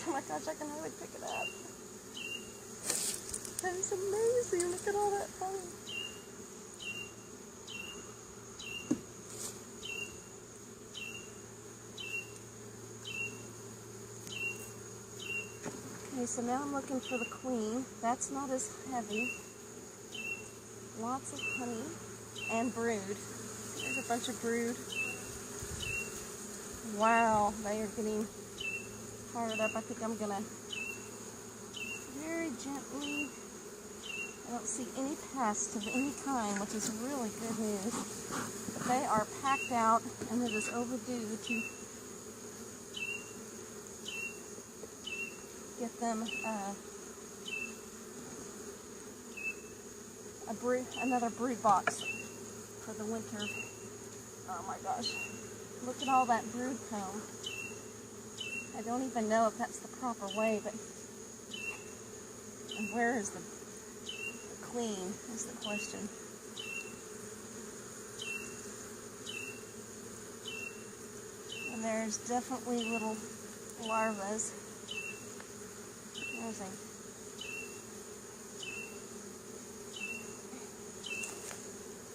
Oh my gosh, I can hardly pick it up. That is amazing. Look at all that fun. Okay, so now I'm looking for the queen. That's not as heavy. Lots of honey and brood. There's a bunch of brood. Wow, they are getting fired up. I think I'm gonna very gently, I don't see any pests of any kind, which is really good news. But they are packed out and it is overdue to get them another brood box for the winter. Oh my gosh, look at all that brood comb. I don't even know if that's the proper way, but and where is the queen is the question. And there's definitely little larvas. There's a